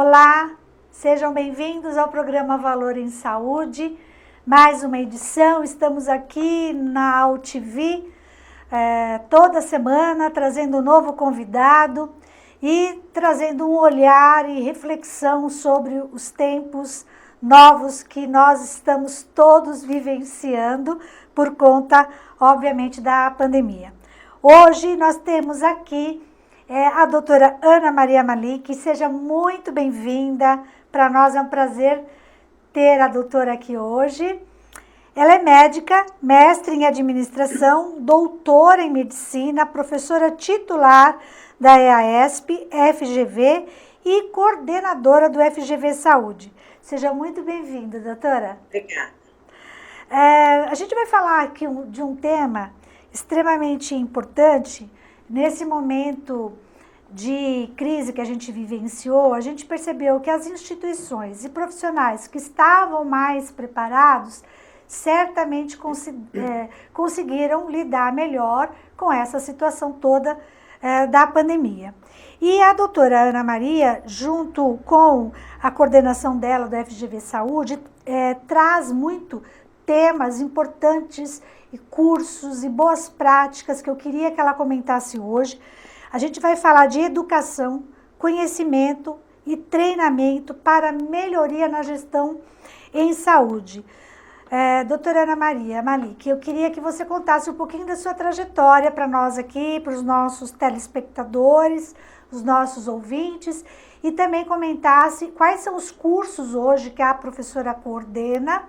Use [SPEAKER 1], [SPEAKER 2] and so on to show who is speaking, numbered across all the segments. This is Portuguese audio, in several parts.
[SPEAKER 1] Olá, sejam bem-vindos ao programa Valor em Saúde, mais uma edição. Estamos aqui na UTV toda semana trazendo um novo convidado e trazendo um olhar e reflexão sobre os tempos novos que nós estamos todos vivenciando por conta, obviamente, da pandemia. Hoje nós temos aqui a doutora Ana Maria Malik. Seja muito bem-vinda. Para nós é um prazer ter a doutora aqui hoje. Ela é médica, mestre em administração, doutora em medicina, professora titular da EASP, FGV e coordenadora do FGV Saúde. Seja muito bem-vinda, doutora.
[SPEAKER 2] Obrigada.
[SPEAKER 1] A gente vai falar aqui de um tema extremamente importante. Nesse momento de crise que a gente vivenciou, a gente percebeu que as instituições e profissionais que estavam mais preparados certamente conseguiram lidar melhor com essa situação toda da pandemia. E a doutora Ana Maria, junto com a coordenação dela do FGV Saúde, traz muito temas importantes e cursos e boas práticas que eu queria que ela comentasse hoje. A gente vai falar de educação, conhecimento e treinamento para melhoria na gestão em saúde. Doutora Ana Maria Malik, eu queria que você contasse um pouquinho da sua trajetória para nós aqui, para os nossos telespectadores, os nossos ouvintes, e também comentasse quais são os cursos hoje que a professora coordena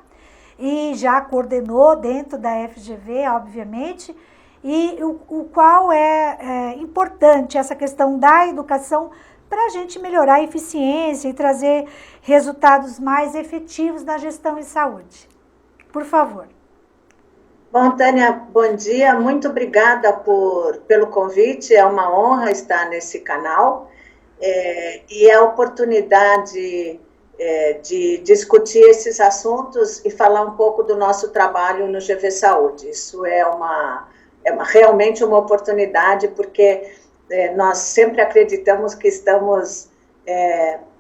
[SPEAKER 1] e já coordenou dentro da FGV, obviamente, e o qual é importante essa questão da educação para a gente melhorar a eficiência e trazer resultados mais efetivos na gestão em saúde. Por favor.
[SPEAKER 2] Bom, Tânia, bom dia. Muito obrigada pelo convite. É uma honra estar nesse canal e a oportunidade de discutir esses assuntos e falar um pouco do nosso trabalho no GV Saúde. Isso é realmente uma oportunidade, porque nós sempre acreditamos que estamos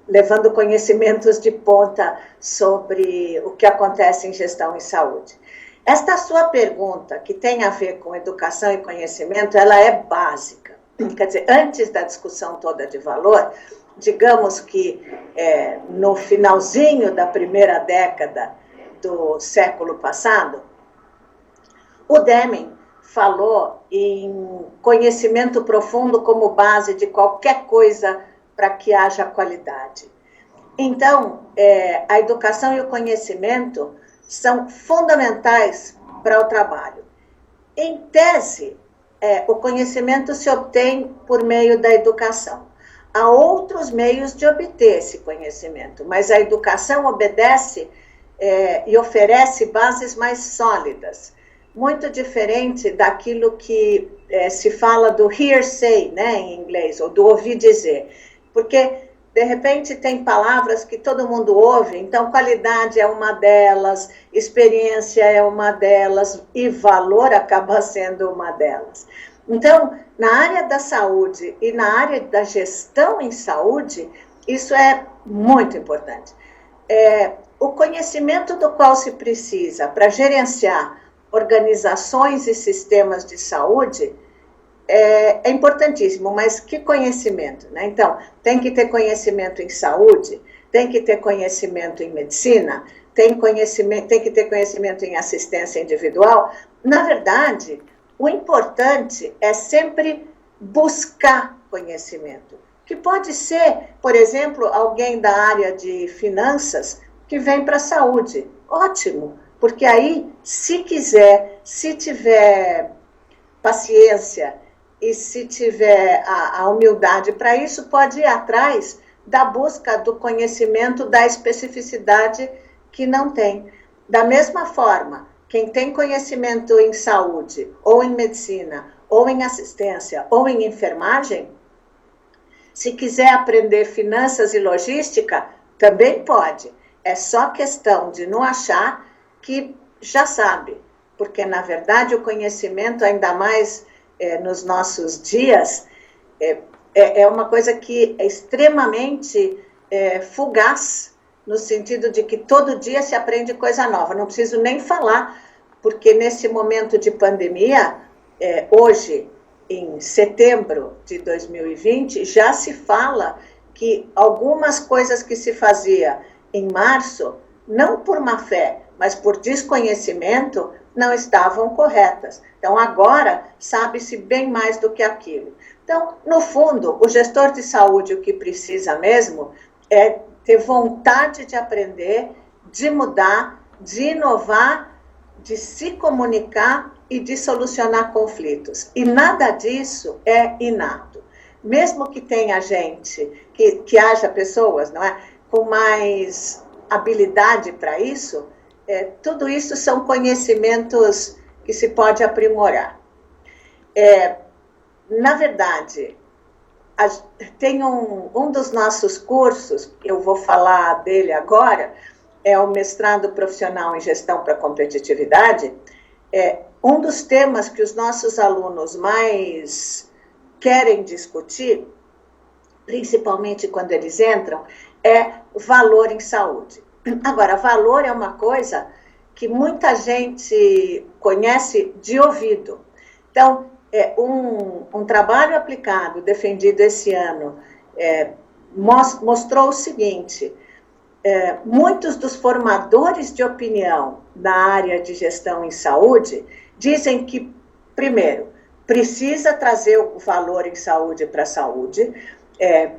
[SPEAKER 2] levando conhecimentos de ponta sobre o que acontece em gestão em saúde. Esta sua pergunta, que tem a ver com educação e conhecimento, ela é básica. Quer dizer, antes da discussão toda de valor, digamos que no finalzinho da primeira década do século passado, o Deming falou em conhecimento profundo como base de qualquer coisa para que haja qualidade. Então, a educação e o conhecimento são fundamentais para o trabalho. Em tese, o conhecimento se obtém por meio da educação. Há outros meios de obter esse conhecimento, mas a educação obedece e oferece bases mais sólidas, muito diferente daquilo que se fala do hearsay, né, em inglês, ou do ouvir dizer, porque de repente tem palavras que todo mundo ouve, então qualidade é uma delas, experiência é uma delas e valor acaba sendo uma delas. Então, na área da saúde e na área da gestão em saúde, isso é muito importante. O conhecimento do qual se precisa para gerenciar organizações e sistemas de saúde é importantíssimo, mas que conhecimento, né? Então, tem que ter conhecimento em saúde, tem que ter conhecimento em medicina, tem que ter conhecimento em assistência individual. Na verdade, o importante é sempre buscar conhecimento, que pode ser, por exemplo, alguém da área de finanças que vem para a saúde. Ótimo, porque aí, se quiser, se tiver paciência e se tiver a humildade para isso, pode ir atrás da busca do conhecimento da especificidade que não tem. Da mesma forma, quem tem conhecimento em saúde, ou em medicina, ou em assistência, ou em enfermagem, se quiser aprender finanças e logística, também pode. É só questão de não achar que já sabe, porque, na verdade, o conhecimento, ainda mais nos nossos dias, é uma coisa que é extremamente fugaz, no sentido de que todo dia se aprende coisa nova. Não preciso nem falar, porque nesse momento de pandemia, hoje, em setembro de 2020, já se fala que algumas coisas que se fazia em março, não por má fé, mas por desconhecimento, não estavam corretas. Então, agora, sabe-se bem mais do que aquilo. Então, no fundo, o gestor de saúde, o que precisa mesmo é ter vontade de aprender, de mudar, de inovar, de se comunicar e de solucionar conflitos. E nada disso é inato. Mesmo que tenha gente, que haja pessoas, não é, com mais habilidade para isso, tudo isso são conhecimentos que se pode aprimorar. Na verdade, tem um dos nossos cursos, eu vou falar dele agora, é o mestrado profissional em gestão para competitividade. Um dos temas que os nossos alunos mais querem discutir, principalmente quando eles entram, é valor em saúde. Agora, valor é uma coisa que muita gente conhece de ouvido. Então, um trabalho aplicado, defendido esse ano, mostrou o seguinte: muitos dos formadores de opinião na área de gestão em saúde dizem que, primeiro, precisa trazer o valor em saúde para a saúde,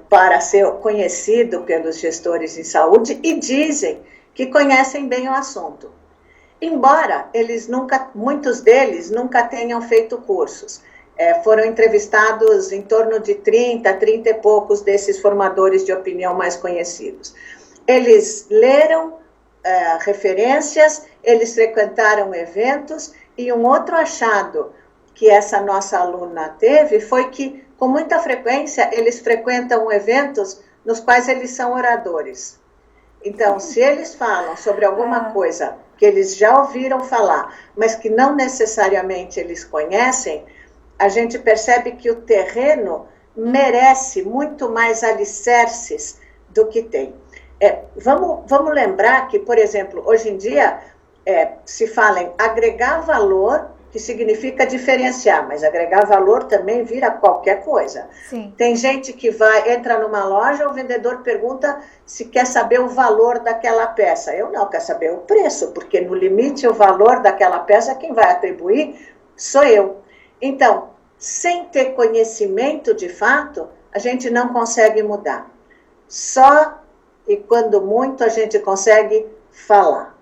[SPEAKER 2] para ser conhecido pelos gestores em saúde, e dizem que conhecem bem o assunto. Embora muitos deles nunca tenham feito cursos. Foram entrevistados em torno de 30 e poucos desses formadores de opinião mais conhecidos. Eles leram referências, eles frequentaram eventos, e um outro achado que essa nossa aluna teve foi que, com muita frequência, eles frequentam eventos nos quais eles são oradores. Então, se eles falam sobre alguma coisa que eles já ouviram falar, mas que não necessariamente eles conhecem, a gente percebe que o terreno merece muito mais alicerces do que tem. Vamos lembrar que, por exemplo, hoje em dia se fala em agregar valor, que significa diferenciar, mas agregar valor também vira qualquer coisa.
[SPEAKER 1] Sim.
[SPEAKER 2] Tem gente que entra numa loja, o vendedor pergunta se quer saber o valor daquela peça. Eu não quero saber o preço, porque no limite o valor daquela peça, quem vai atribuir sou eu. Então, sem ter conhecimento de fato, a gente não consegue mudar. Só e quando muito a gente consegue falar.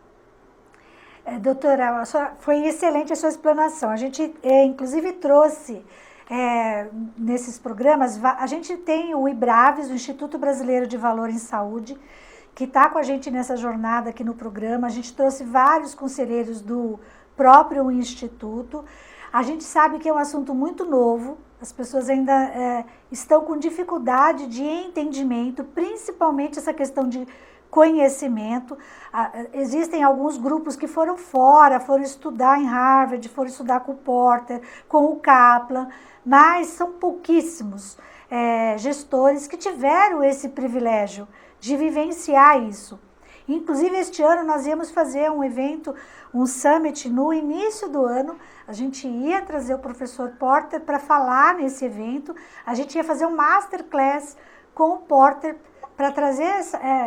[SPEAKER 1] Doutora, foi excelente a sua explanação. A gente, inclusive, trouxe nesses programas, a gente tem o IBRAVES, o Instituto Brasileiro de Valor em Saúde, que está com a gente nessa jornada aqui no programa. A gente trouxe vários conselheiros do próprio Instituto. A gente sabe que é um assunto muito novo, as pessoas ainda estão com dificuldade de entendimento, principalmente essa questão de conhecimento. Existem alguns grupos que foram fora, foram estudar em Harvard, foram estudar com o Porter, com o Kaplan, mas são pouquíssimos gestores que tiveram esse privilégio de vivenciar isso. Inclusive, este ano nós íamos fazer um evento, um summit no início do ano. A gente ia trazer o professor Porter para falar nesse evento. A gente ia fazer um masterclass com o Porter para trazer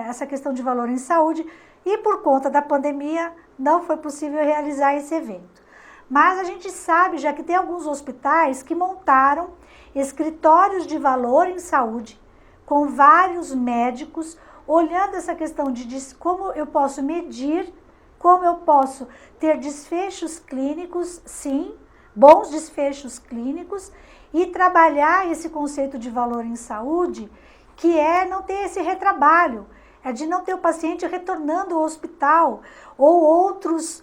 [SPEAKER 1] essa questão de valor em saúde, e por conta da pandemia não foi possível realizar esse evento. Mas a gente sabe já que tem alguns hospitais que montaram escritórios de valor em saúde com vários médicos, olhando essa questão de como eu posso medir, como eu posso ter desfechos clínicos, sim, bons desfechos clínicos, e trabalhar esse conceito de valor em saúde, que é não ter esse retrabalho, é de não ter o paciente retornando ao hospital, ou outros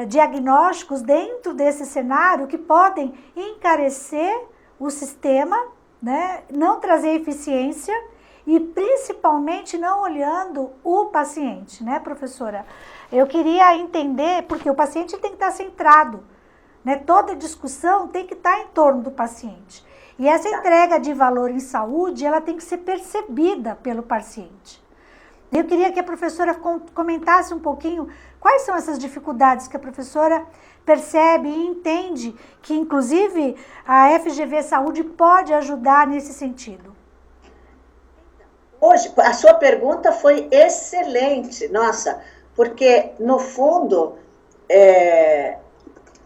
[SPEAKER 1] diagnósticos dentro desse cenário que podem encarecer o sistema, né, não trazer eficiência e principalmente não olhando o paciente, né, professora? Eu queria entender, porque o paciente tem que estar centrado, né? Toda discussão tem que estar em torno do paciente. E essa entrega de valor em saúde, ela tem que ser percebida pelo paciente. Eu queria que a professora comentasse um pouquinho quais são essas dificuldades que a professora percebe e entende que, inclusive, a FGV Saúde pode ajudar nesse sentido.
[SPEAKER 2] Hoje, a sua pergunta foi excelente, nossa, porque, no fundo,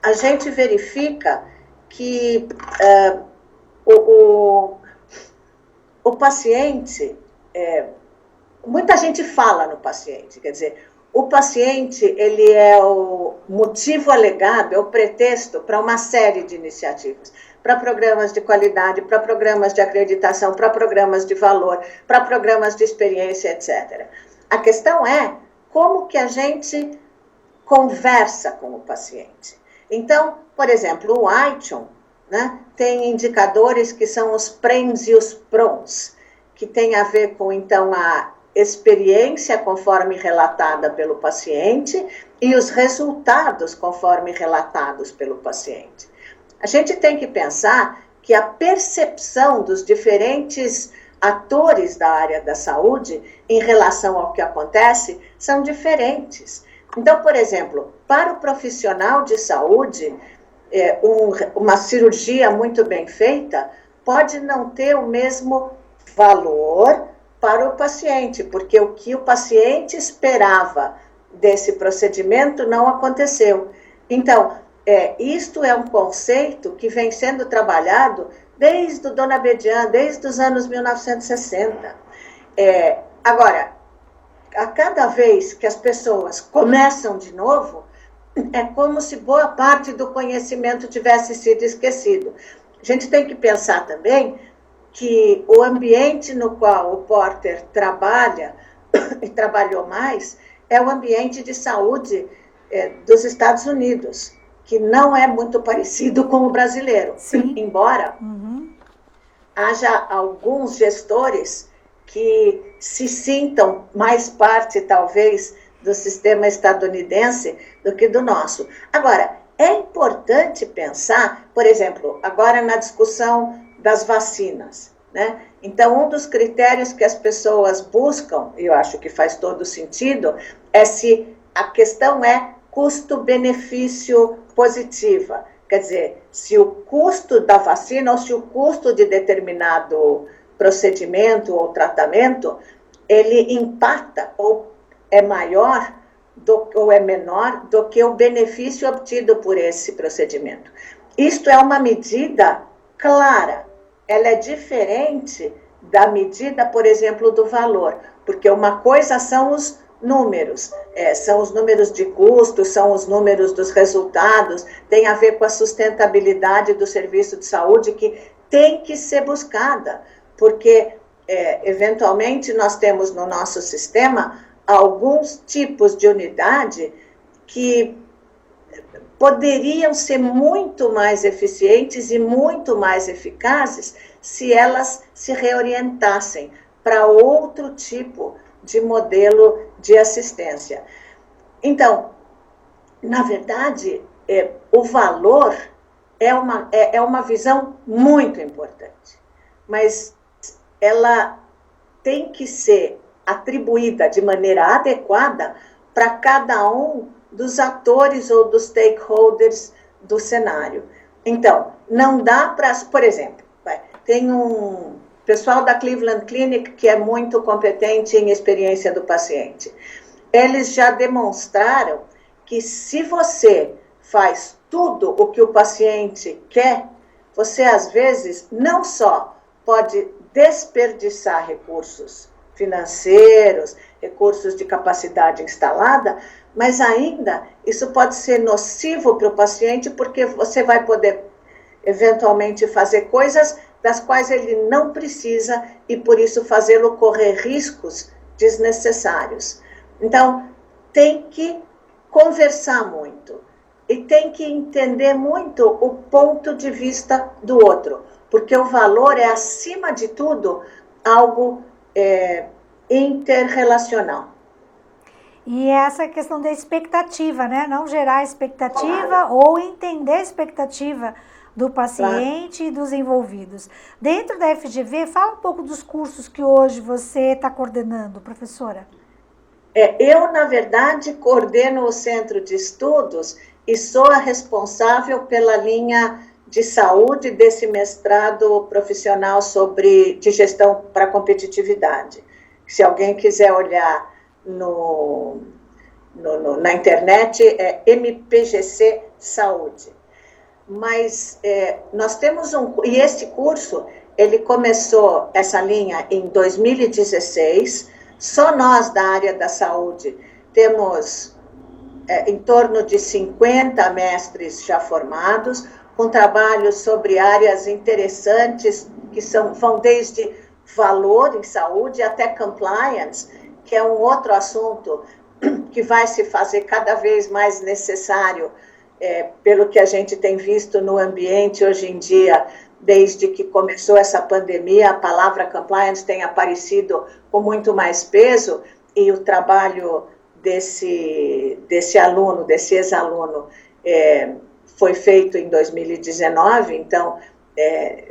[SPEAKER 2] a gente verifica que o paciente, muita gente fala no paciente, quer dizer, o paciente, ele é o motivo alegado, é o pretexto para uma série de iniciativas, para programas de qualidade, para programas de acreditação, para programas de valor, para programas de experiência, etc. A questão é como que a gente conversa com o paciente. Então, por exemplo, o Aichon, né, tem indicadores que são os PREMS e os PRONs, que tem a ver com, então, a experiência conforme relatada pelo paciente e os resultados conforme relatados pelo paciente. A gente tem que pensar que a percepção dos diferentes atores da área da saúde em relação ao que acontece são diferentes. Então, por exemplo, para o profissional de saúde, uma cirurgia muito bem feita pode não ter o mesmo valor para o paciente, porque o que o paciente esperava desse procedimento não aconteceu. Então, isto é um conceito que vem sendo trabalhado desde o Dona Bedian, desde os anos 1960. Agora, a cada vez que as pessoas começam de novo, é como se boa parte do conhecimento tivesse sido esquecido. A gente tem que pensar também que o ambiente no qual o Porter trabalha, e trabalhou mais, é o ambiente de saúde dos Estados Unidos, que não é muito parecido com o brasileiro.
[SPEAKER 1] Sim.
[SPEAKER 2] Embora haja alguns gestores que se sintam mais parte, talvez, do sistema estadunidense do que do nosso. Agora, é importante pensar, por exemplo, agora na discussão das vacinas, né? Então, um dos critérios que as pessoas buscam, e eu acho que faz todo sentido, é se a questão é custo-benefício positiva. Quer dizer, se o custo da vacina ou se o custo de determinado procedimento ou tratamento, ele impacta ou é maior ou é menor do que o benefício obtido por esse procedimento. Isto é uma medida clara. Ela é diferente da medida, por exemplo, do valor, porque uma coisa são os números, são os números de custo, são os números dos resultados, tem a ver com a sustentabilidade do serviço de saúde que tem que ser buscada, porque eventualmente nós temos no nosso sistema alguns tipos de unidade que poderiam ser muito mais eficientes e muito mais eficazes se elas se reorientassem para outro tipo de modelo de assistência. Então, na verdade, o valor é uma visão muito importante, mas ela tem que ser atribuída de maneira adequada para cada um dos atores ou dos stakeholders do cenário. Então, não dá para, por exemplo, tem um pessoal da Cleveland Clinic que é muito competente em experiência do paciente. Eles já demonstraram que se você faz tudo o que o paciente quer, você às vezes não só pode desperdiçar recursos financeiros, recursos de capacidade instalada, mas ainda isso pode ser nocivo para o paciente, porque você vai poder eventualmente fazer coisas das quais ele não precisa e por isso fazê-lo correr riscos desnecessários. Então, tem que conversar muito e tem que entender muito o ponto de vista do outro, porque o valor é, acima de tudo, algo interrelacional.
[SPEAKER 1] E essa questão da expectativa, né? Não gerar expectativa ou entender a expectativa do paciente e dos envolvidos. Dentro da FGV, fala um pouco dos cursos que hoje você está coordenando, professora.
[SPEAKER 2] Eu, na verdade, coordeno o Centro de Estudos e sou a responsável pela linha de saúde desse mestrado profissional de gestão para competitividade. Se alguém quiser olhar na internet, é MPGC Saúde. Mas nós temos e este curso, ele começou essa linha em 2016. Só nós da área da saúde temos em torno de 50 mestres já formados, com trabalhos sobre áreas interessantes, que vão desde valor em saúde até compliance, que é um outro assunto que vai se fazer cada vez mais necessário, pelo que a gente tem visto no ambiente hoje em dia. Desde que começou essa pandemia, a palavra compliance tem aparecido com muito mais peso, e o trabalho desse aluno, desse ex-aluno, foi feito em 2019, então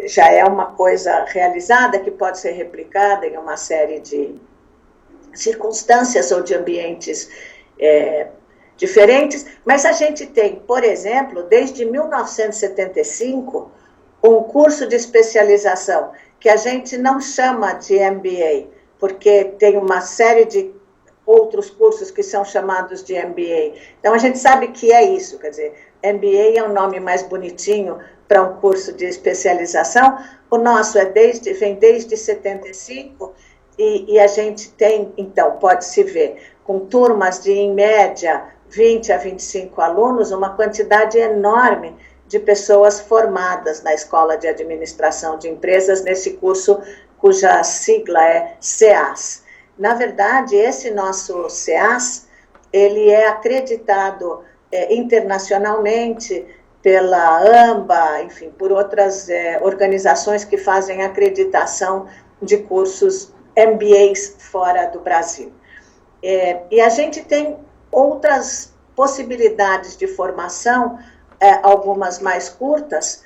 [SPEAKER 2] já é uma coisa realizada que pode ser replicada em uma série de circunstâncias ou de ambientes diferentes, mas a gente tem, por exemplo, desde 1975, um curso de especialização que a gente não chama de MBA, porque tem uma série de outros cursos que são chamados de MBA. Então, a gente sabe que é isso, quer dizer, MBA é um nome mais bonitinho para um curso de especialização. O nosso vem desde 75, e a gente tem, então, pode-se ver, com turmas de, em média, 20 a 25 alunos, uma quantidade enorme de pessoas formadas na Escola de Administração de Empresas, nesse curso cuja sigla é CEAS. Na verdade, esse nosso CEAS, ele é acreditado internacionalmente pela AMBA, enfim, por outras organizações que fazem acreditação de cursos MBAs fora do Brasil. E a gente tem outras possibilidades de formação, algumas mais curtas.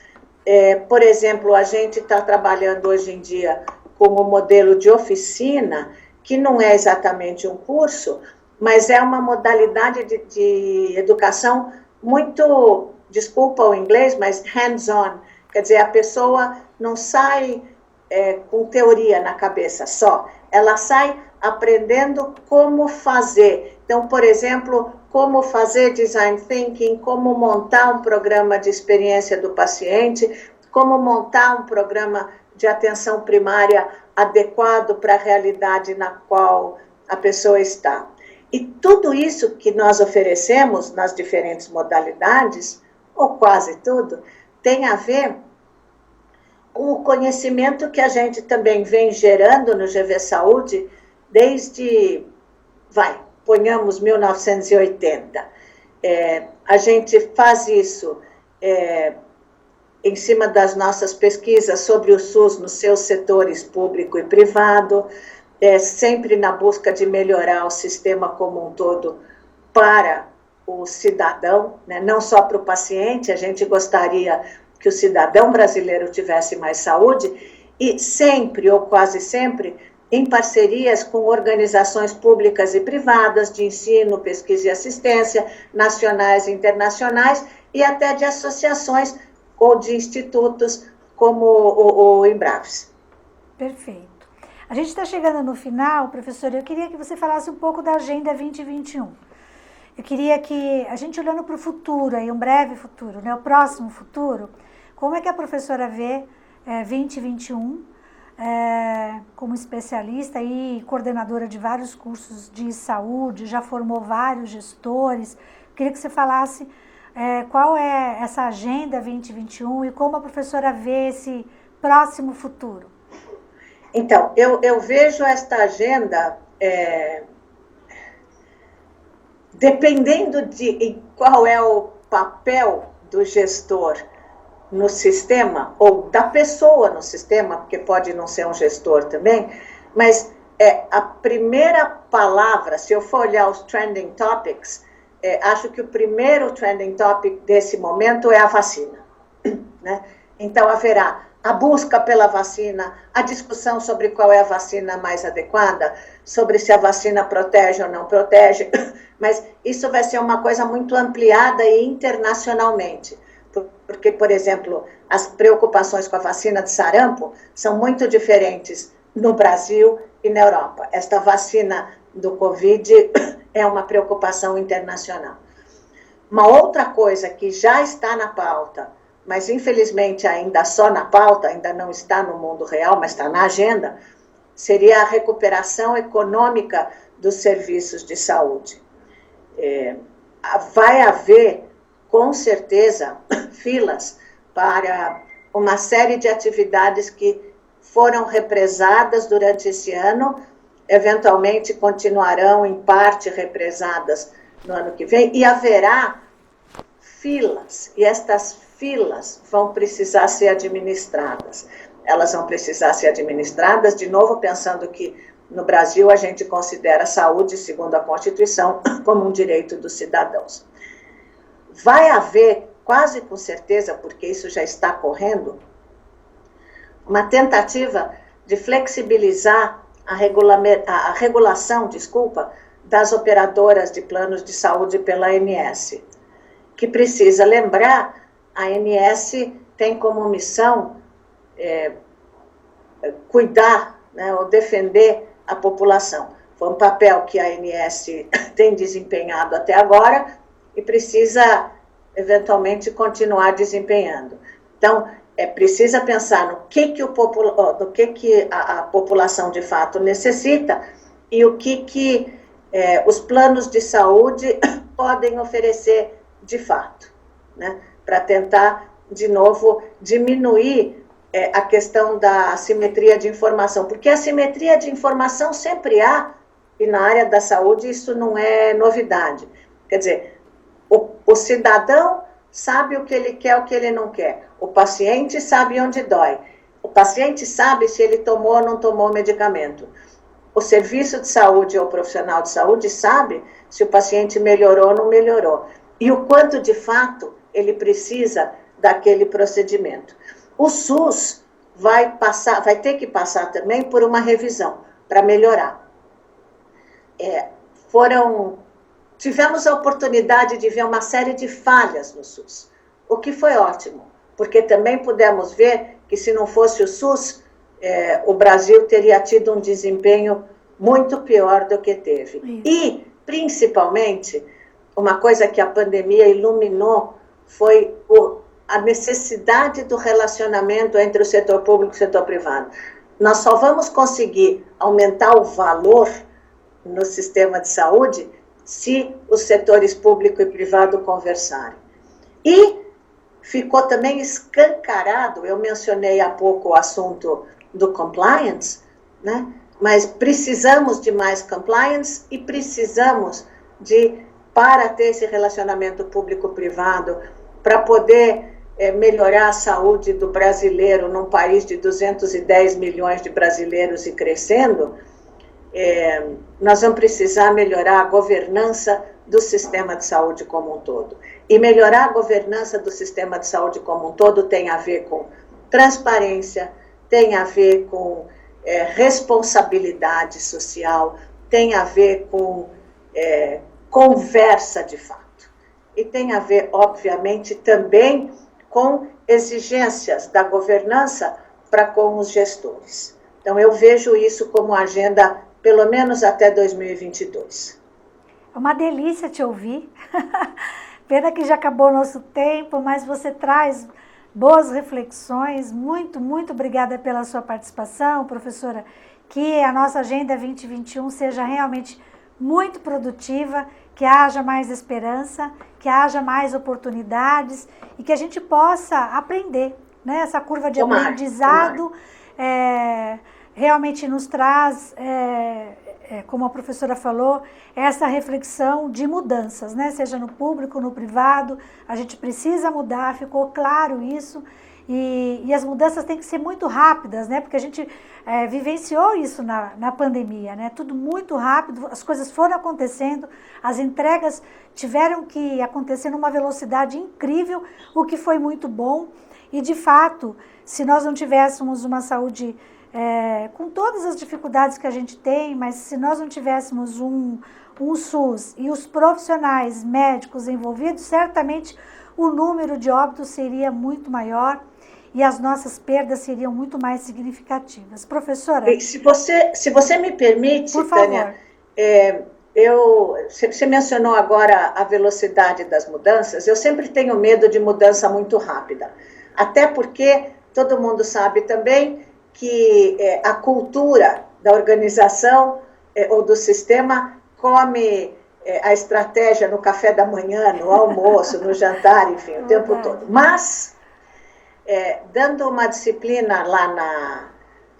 [SPEAKER 2] Por exemplo, a gente está trabalhando hoje em dia com o modelo de oficina, que não é exatamente um curso, mas é uma modalidade de educação muito, desculpa o inglês, mas hands-on. Quer dizer, a pessoa não sai com teoria na cabeça só, ela sai aprendendo como fazer. Então, por exemplo, como fazer design thinking, como montar um programa de experiência do paciente, como montar um programa de atenção primária adequado para a realidade na qual a pessoa está. E tudo isso que nós oferecemos nas diferentes modalidades, ou quase tudo, tem a ver com o conhecimento que a gente também vem gerando no GV Saúde desde, ponhamos 1980. A gente faz isso em cima das nossas pesquisas sobre o SUS nos seus setores público e privado, sempre na busca de melhorar o sistema como um todo para o cidadão, né? Não só para o paciente. A gente gostaria que o cidadão brasileiro tivesse mais saúde, e sempre, ou quase sempre, em parcerias com organizações públicas e privadas de ensino, pesquisa e assistência, nacionais e internacionais, e até de associações ou de institutos como o Embraves.
[SPEAKER 1] Perfeito. A gente está chegando no final, professora. Eu queria que você falasse um pouco da Agenda 2021. Eu queria que a gente, olhando para o futuro, aí um breve futuro, né, o próximo futuro, como é que a professora vê 2021 como especialista e coordenadora de vários cursos de saúde, já formou vários gestores. Eu queria que você falasse qual é essa Agenda 2021 e como a professora vê esse próximo futuro.
[SPEAKER 2] Então, eu vejo esta agenda dependendo de qual é o papel do gestor no sistema, ou da pessoa no sistema, porque pode não ser um gestor também, mas a primeira palavra, se eu for olhar os trending topics, acho que o primeiro trending topic desse momento é a vacina. né? Então, haverá a busca pela vacina, a discussão sobre qual é a vacina mais adequada, sobre se a vacina protege ou não protege, mas isso vai ser uma coisa muito ampliada e internacionalmente, porque, por exemplo, as preocupações com a vacina de sarampo são muito diferentes no Brasil e na Europa. Esta vacina do Covid é uma preocupação internacional. Uma outra coisa que já está na pauta, mas infelizmente ainda só na pauta, ainda não está no mundo real, mas está na agenda, seria a recuperação econômica dos serviços de saúde. Vai haver, com certeza, filas para uma série de atividades que foram represadas durante esse ano, eventualmente continuarão em parte represadas no ano que vem, e haverá filas, e estas filas vão precisar ser administradas. Elas vão precisar ser administradas, de novo, pensando que no Brasil a gente considera a saúde, segundo a Constituição, como um direito dos cidadãos. Vai haver, quase com certeza, porque isso já está correndo, uma tentativa de flexibilizar a regulação, das operadoras de planos de saúde pela ANS, que precisa lembrar, a ANS tem como missão cuidar, né, ou defender a população. Foi um papel que a ANS tem desempenhado até agora e precisa, eventualmente, continuar desempenhando. Então, precisa pensar no que a população de fato necessita e o que os planos de saúde podem oferecer de fato, né? Para tentar, de novo, diminuir a questão da assimetria de informação, porque assimetria de informação sempre há, e na área da saúde isso não é novidade. Quer dizer, o cidadão sabe o que ele quer, o que ele não quer. O paciente sabe onde dói. O paciente sabe se ele tomou ou não tomou o medicamento. O serviço de saúde ou o profissional de saúde sabe se o paciente melhorou ou não melhorou. E o quanto, de fato, ele precisa daquele procedimento. O SUS vai ter que passar também por uma revisão para melhorar. Tivemos a oportunidade de ver uma série de falhas no SUS, o que foi ótimo, porque também pudemos ver que se não fosse o SUS, o Brasil teria tido um desempenho muito pior do que teve. Isso. E, principalmente, uma coisa que a pandemia iluminou foi a necessidade do relacionamento entre o setor público e o setor privado. Nós só vamos conseguir aumentar o valor no sistema de saúde se os setores público e privado conversarem. E ficou também escancarado, eu mencionei há pouco o assunto do compliance, né? Mas precisamos de mais compliance e precisamos para ter esse relacionamento público-privado, para poder melhorar a saúde do brasileiro num país de 210 milhões de brasileiros e crescendo, nós vamos precisar melhorar a governança do sistema de saúde como um todo. E melhorar a governança do sistema de saúde como um todo tem a ver com transparência, tem a ver com responsabilidade social, tem a ver com conversa de fato. E tem a ver, obviamente, também com exigências da governança para com os gestores. Então, eu vejo isso como agenda, pelo menos até 2022.
[SPEAKER 1] É uma delícia te ouvir. Pena que já acabou o nosso tempo, mas você traz boas reflexões. Muito, muito obrigada pela sua participação, professora. Que a nossa Agenda 2021 seja realmente muito produtiva, que haja mais esperança, que haja mais oportunidades e que a gente possa aprender, né? Essa curva de aprendizado realmente nos traz, como a professora falou, essa reflexão de mudanças, né? Seja no público, no privado, a gente precisa mudar, ficou claro isso. E as mudanças têm que ser muito rápidas, né? Porque a gente vivenciou isso na pandemia, né? Tudo muito rápido, as coisas foram acontecendo, as entregas tiveram que acontecer numa velocidade incrível, o que foi muito bom. E, de fato, se nós não tivéssemos uma saúde com todas as dificuldades que a gente tem, mas se nós não tivéssemos um SUS e os profissionais médicos envolvidos, certamente o número de óbitos seria muito maior e as nossas perdas seriam muito mais significativas. Professora?
[SPEAKER 2] E se você me permite,
[SPEAKER 1] por favor.
[SPEAKER 2] Tânia, você mencionou agora a velocidade das mudanças. Eu sempre tenho medo de mudança muito rápida, até porque todo mundo sabe também que a cultura da organização ou do sistema come a estratégia no café da manhã, no almoço, no jantar, enfim, o tempo todo. Mas, dando uma disciplina lá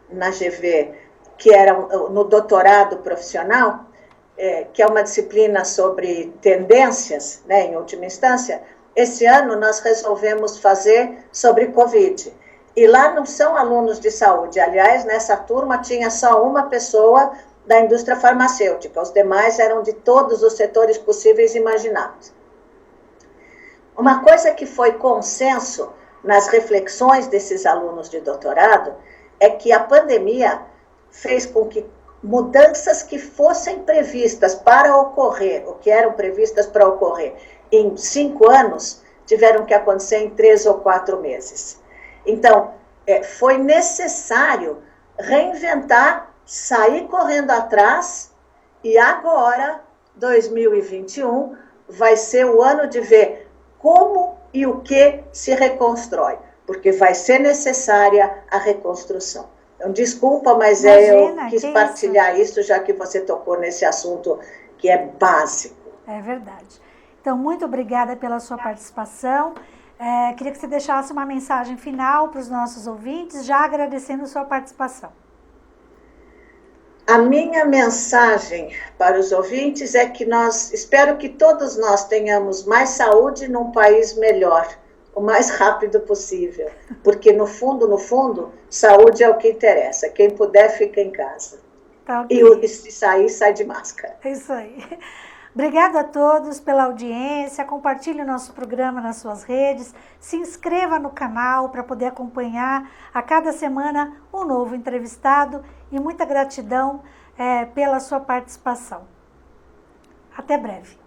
[SPEAKER 2] na GV, que era no doutorado profissional, que é uma disciplina sobre tendências, né, em última instância, esse ano nós resolvemos fazer sobre Covid. E lá não são alunos de saúde. Aliás, nessa turma tinha só uma pessoa da indústria farmacêutica. Os demais eram de todos os setores possíveis e imagináveis. Uma coisa que foi consenso nas reflexões desses alunos de doutorado é que a pandemia fez com que mudanças que fossem previstas para ocorrer, ou que eram previstas para ocorrer em 5 anos, tiveram que acontecer em 3 ou 4 meses. Então, foi necessário reinventar, sair correndo atrás, e agora, 2021, vai ser o ano de ver como e o que se reconstrói, porque vai ser necessária a reconstrução. Então, desculpa, mas eu quis partilhar isso, já que você tocou nesse assunto que é básico.
[SPEAKER 1] É verdade. Então, muito obrigada pela sua participação. Queria que você deixasse uma mensagem final para os nossos ouvintes, já agradecendo a sua participação.
[SPEAKER 2] A minha mensagem para os ouvintes é que espero que todos nós tenhamos mais saúde num país melhor, o mais rápido possível, porque no fundo, saúde é o que interessa. Quem puder, fica em casa.
[SPEAKER 1] Tá, okay.
[SPEAKER 2] E se sair, sai de máscara.
[SPEAKER 1] É isso aí. Obrigada a todos pela audiência, compartilhe o nosso programa nas suas redes, se inscreva no canal para poder acompanhar a cada semana um novo entrevistado e muita gratidão pela sua participação. Até breve.